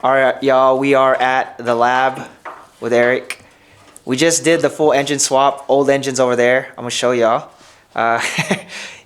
All right, y'all, we are at the lab with Eric. We just did the full engine swap, old engine's over there. I'm gonna show y'all. Uh,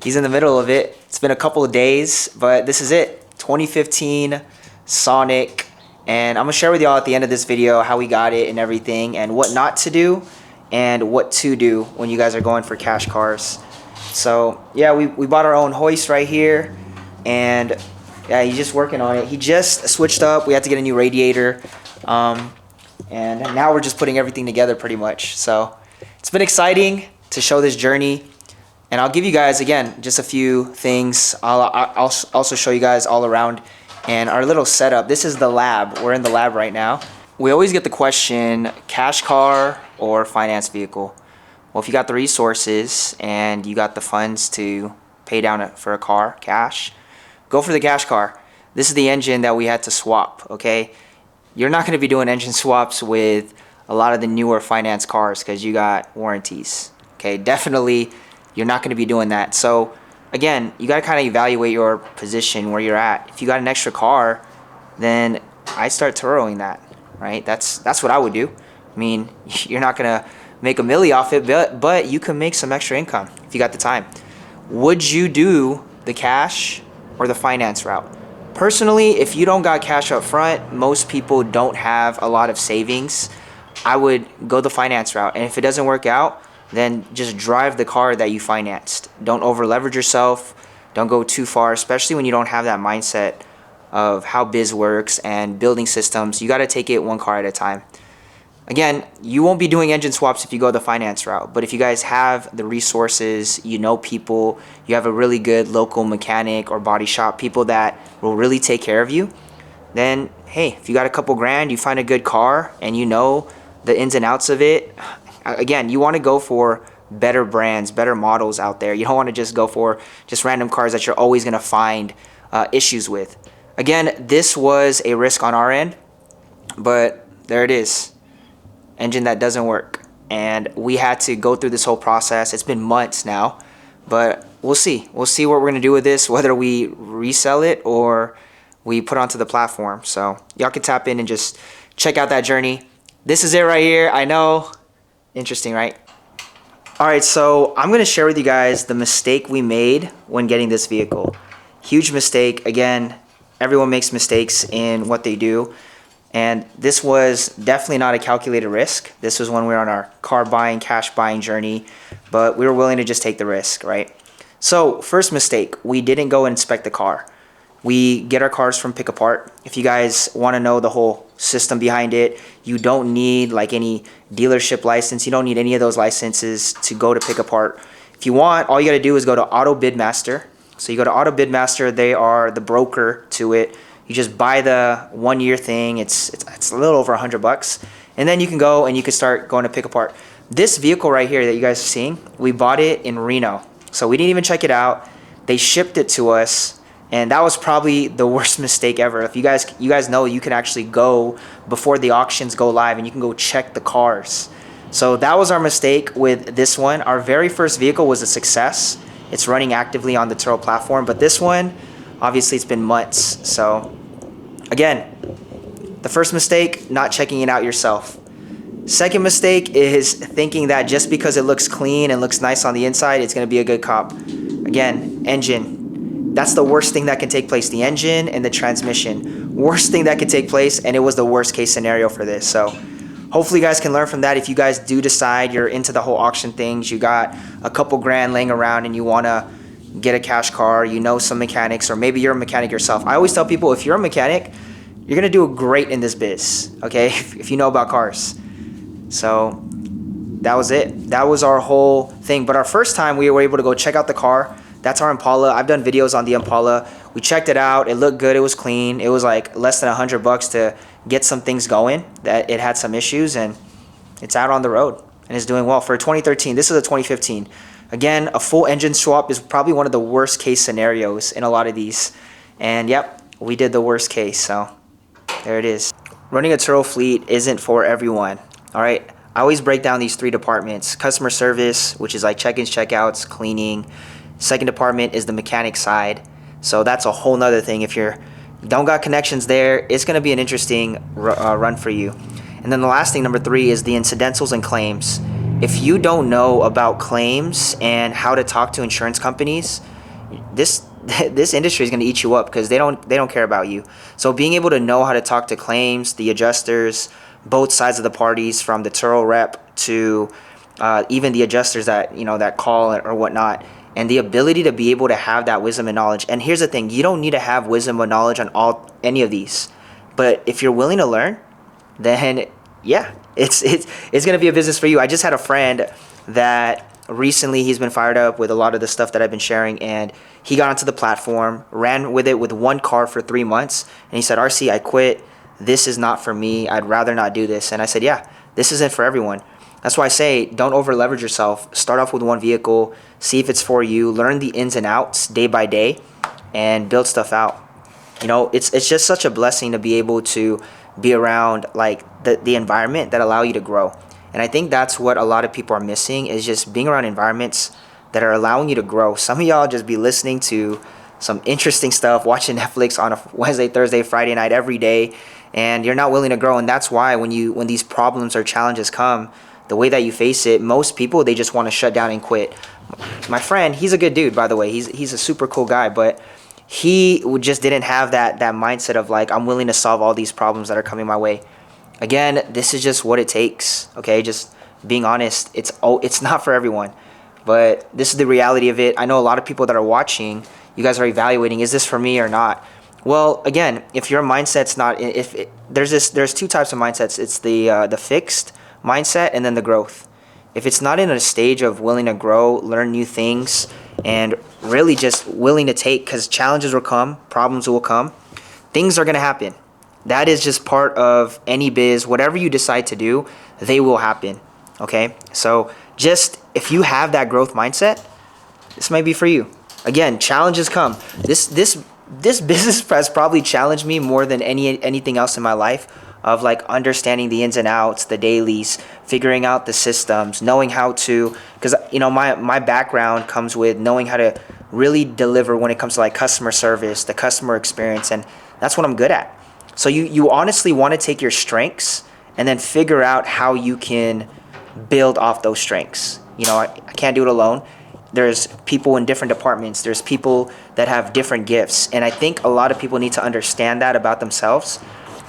he's in the middle of it. It's been a couple of days, but this is it. 2015 Sonic. And I'm gonna share with y'all at the end of this video how we got it and everything and what not to do and what to do when you guys are going for cash cars. So yeah, we bought our own hoist right here, and yeah, he's just working on it. He just switched up. We had to get a new radiator. And now we're just putting everything together pretty much. So it's been exciting to show this journey. And I'll give you guys, again, just a few things. I'll also show you guys all around and our little setup. This is the lab. We're in the lab right now. We always get the question, cash car or finance vehicle? Well, if you got the resources and you got the funds to pay down for a car, cash, go for the cash car. This is the engine that we had to swap, okay? You're not gonna be doing engine swaps with a lot of the newer finance cars because you got warranties, okay? Definitely, you're not gonna be doing that. So again, you gotta kind of evaluate your position where you're at. If you got an extra car, then I start Turoing that, right? That's what I would do. I mean, you're not gonna make a milli off it, but you can make some extra income if you got the time. Would you do the cash or the finance route? Personally, if you don't got cash up front, most people don't have a lot of savings. I would go the finance route, and if it doesn't work out, then just drive the car that you financed. Don't over leverage yourself. Don't go too far, especially when you don't have that mindset of how biz works and building systems. You got to take it one car at a time. Again, you won't be doing engine swaps if you go the finance route, but if you guys have the resources, you know people, you have a really good local mechanic or body shop, people that will really take care of you, then hey, if you got a couple grand, you find a good car and you know the ins and outs of it, again, you want to go for better brands, better models out there. You don't want to just go for just random cars that you're always going to find issues with. Again, this was a risk on our end, but there it is. Engine that doesn't work, and we had to go through this whole process. It's been months now, but we'll see what we're gonna do with this, whether we resell it or we put onto the platform. So y'all can tap in and just check out that journey. This is it right here. I know, interesting, right? All right, so I'm gonna share with you guys the mistake we made when getting this vehicle. Huge mistake. Again, everyone makes mistakes in what they do. And this was definitely not a calculated risk. This was when we were on our car buying, cash buying journey, but we were willing to just take the risk, right? So first mistake, we didn't go inspect the car. We get our cars from Pick Apart. If you guys want to know the whole system behind it, you don't need like any dealership license. You don't need any of those licenses to go to Pick Apart. If you want, all you got to do is go to Auto Bidmaster. So you go to Auto Bidmaster, they are the broker to it. You just buy the 1 year thing. It's a little over $100, and then you can go and you can start going to Pick Apart. This vehicle right here that you guys are seeing, we bought it in Reno, so we didn't even check it out. They shipped it to us, and that was probably the worst mistake ever. If you guys know, you can actually go before the auctions go live, and you can go check the cars. So that was our mistake with this one. Our very first vehicle was a success. It's running actively on the Turo platform, but this one, obviously, it's been months. So again, the first mistake, not checking it out yourself. Second mistake is thinking that just because it looks clean and looks nice on the inside, it's gonna be a good cop. Again, engine. That's the worst thing that can take place, the engine and the transmission. Worst thing that could take place, and it was the worst case scenario for this. So hopefully you guys can learn from that. If you guys do decide you're into the whole auction things, you got a couple grand laying around and you wanna get a cash car, you know some mechanics, or maybe you're a mechanic yourself. I always tell people, if you're a mechanic, you're gonna do great in this biz, okay? If you know about cars. So that was it. That was our whole thing. But our first time, we were able to go check out the car. That's our Impala. I've done videos on the Impala. We checked it out. It looked good. It was clean. It was like less than $100 to get some things going. That it had some issues, and it's out on the road and it's doing well. For 2013, this is a 2015. Again, a full engine swap is probably one of the worst case scenarios in a lot of these. And yep, we did the worst case, so there it is. Running a Turo fleet isn't for everyone, all right? I always break down these three departments. Customer service, which is like check-ins, check-outs, cleaning. Second department is the mechanic side. So that's a whole nother thing. If you're Don't got connections there, it's going to be an interesting run for you. And then the last thing, number 3, is the incidentals and claims. If you don't know about claims and how to talk to insurance companies, this this industry is going to eat you up, because they don't care about you. So being able to know how to talk to claims, the adjusters, both sides of the parties, from the Turo rep to even the adjusters that that call or whatnot, and the ability to be able to have that wisdom and knowledge. And here's the thing: you don't need to have wisdom or knowledge on any of these, but if you're willing to learn, then yeah, it's gonna be a business for you. I just had a friend that recently, he's been fired up with a lot of the stuff that I've been sharing, and he got onto the platform, ran with it with one car for 3 months, and he said, RC, I quit. This is not for me. I'd rather not do this. And I said, yeah, this isn't for everyone. That's why I say, don't over leverage yourself. Start off with one vehicle, see if it's for you, learn the ins and outs day by day, and build stuff out. It's just such a blessing to be able to be around like the environment that allow you to grow. And I think that's what a lot of people are missing, is just being around environments that are allowing you to grow. Some of y'all just be listening to some interesting stuff, watching Netflix on a Wednesday, Thursday, Friday night every day, and you're not willing to grow. And that's why when these problems or challenges come, the way that you face it, most people, they just want to shut down and quit. My friend, he's a good dude, by the way. He's a super cool guy, but he just didn't have that mindset of like, I'm willing to solve all these problems that are coming my way. Again, this is just what it takes, okay? Just being honest, it's not for everyone, but this is the reality of it. I know a lot of people that are watching, you guys are evaluating, is this for me or not? Well, again, if your mindset's not, there's 2 types of mindsets. It's the fixed mindset and then the growth. If it's not in a stage of willing to grow, learn new things, and really just willing to take, because challenges will come, problems will come, things are going to happen. That is just part of any biz. Whatever you decide to do, they will happen. Okay? So just if you have that growth mindset, this might be for you. Again, challenges come. This business has probably challenged me more than anything else in my life, of like understanding the ins and outs, the dailies, figuring out the systems, knowing how to, because my background comes with knowing how to really deliver when it comes to like customer service, the customer experience, and that's what I'm good at. So you honestly want to take your strengths and then figure out how you can build off those strengths. I can't do it alone. There's people in different departments. There's people that have different gifts. And I think a lot of people need to understand that about themselves,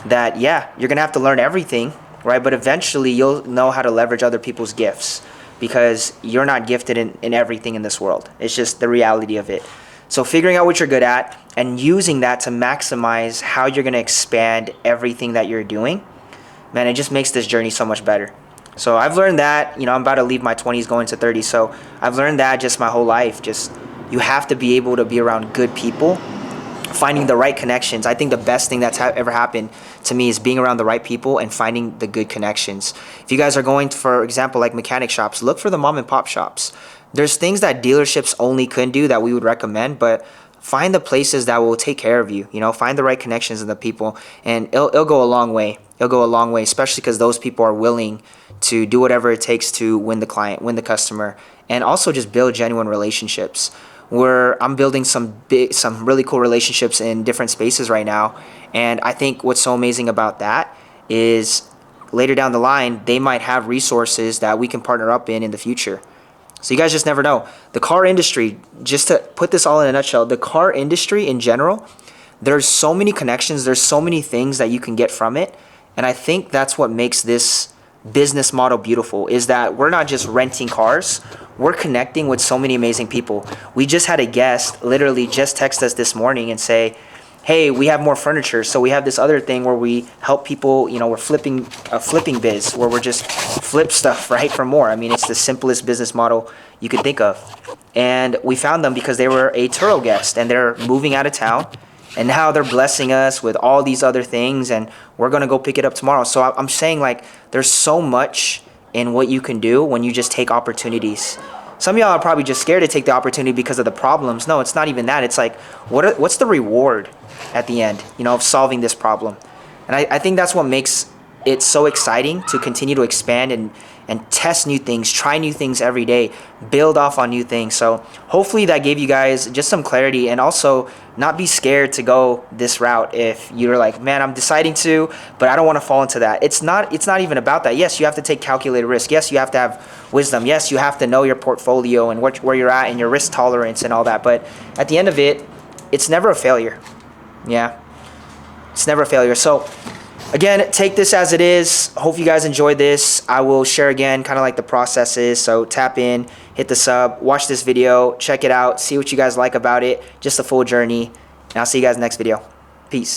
that, yeah, you're going to have to learn everything, right? But eventually you'll know how to leverage other people's gifts, because you're not gifted in everything in this world. It's just the reality of it. So figuring out what you're good at and using that to maximize how you're going to expand everything that you're doing, man, it just makes this journey so much better. So I've learned that, I'm about to leave my 20s going to 30s. So I've learned that just my whole life. Just, you have to be able to be around good people, finding the right connections. I think the best thing that's ever happened to me is being around the right people and finding the good connections. If you guys are going to, for example, like mechanic shops, look for the mom and pop shops. There's things that dealerships only couldn't do that we would recommend, but find the places that will take care of you. Find the right connections and the people, and it'll go a long way. It'll go a long way, especially because those people are willing to do whatever it takes to win the client, win the customer, and also just build genuine relationships. I'm building some really cool relationships in different spaces right now, and I think what's so amazing about that is later down the line, they might have resources that we can partner up in the future. So you guys just never know. The car industry, just to put this all in a nutshell, the car industry in general, there's so many connections, there's so many things that you can get from it. And I think that's what makes this business model beautiful, is that we're not just renting cars, we're connecting with so many amazing people. We just had a guest literally just text us this morning and say, hey, we have more furniture. So we have this other thing where we help people, we're flipping biz, where we're just flip stuff, right, for more. I mean, it's the simplest business model you could think of. And we found them because they were a Turo guest and they're moving out of town. And now they're blessing us with all these other things, and we're going to go pick it up tomorrow. So I'm saying, like, there's so much in what you can do when you just take opportunities. Some of y'all are probably just scared to take the opportunity because of the problems. No, it's not even that. It's like, what's the reward at the end, of solving this problem? And I think that's what makes it's so exciting to continue to expand and test new things, try new things every day, build off on new things. So hopefully that gave you guys just some clarity, and also not be scared to go this route if you're like, man, I'm deciding to, but I don't want to fall into that. It's not even about that. Yes, you have to take calculated risk. Yes, you have to have wisdom. Yes, you have to know your portfolio and where you're at and your risk tolerance and all that. But at the end of it, it's never a failure. Yeah, it's never a failure. So again, take this as it is. Hope you guys enjoyed this. I will share again kind of like the process is. So tap in, hit the sub, watch this video, check it out, see what you guys like about it, just the full journey. And I'll see you guys next video. Peace.